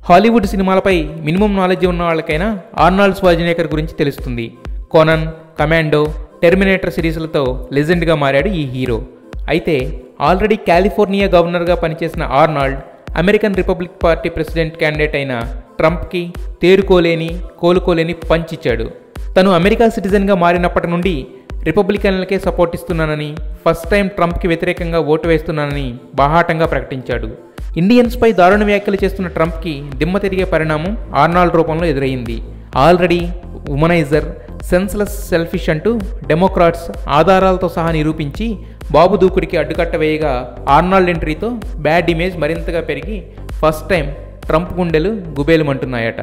Hollywood సినిమాలపై minimum knowledge ఉన్న వాళ్ళకైనా Arnold స్వార్జెనెగర్ గురించి తెలుస్తుంది. కోనన్, కమాండో, టెర్మినేటర్ సిరీస్లతో లెజెండ్గా మారాడు ఈ హీరో. అయితే ఆల్రెడీ కాలిఫోర్నియా గవర్నర్గా పనిచేసిన Arnold American republic party president candidate అయిన ట్రంప్కి కోలుకోలేని పంచ్ ఇచ్చాడు. తను అమెరికా సిటిజన్గా మారినప్పటి నుండి రిపబ్లికన్లకే సపోర్ట్ ఇస్తున్నానని, ఫస్ట్ టైం ట్రంప్కి వ్యతిరేకంగా ఓటు వేస్తున్నానని బాహాటంగా ప్రకటించాడు. ఇండియన్స్పై దారుణ వ్యాఖ్యలు చేస్తున్న ట్రంప్కి దిమ్మ తిరిగే పరిణామం ఆర్నాల్డ్ రూపంలో ఎదురయ్యింది. ఆల్రెడీ ఉమనైజర్, సెన్స్లెస్, సెల్ఫిష్ అంటూ డెమోక్రాట్స్ ఆధారాలతో సహా నిరూపించి బాబు దూకుడికి అడ్డుకట్ట వేయగా ఆర్నాల్డ్ ఎంట్రీతో బ్యాడ్ ఇమేజ్ మరింతగా పెరిగి ఫస్ట్ టైం ట్రంప్ గుండెలు గుబేలుమంటున్నాయట.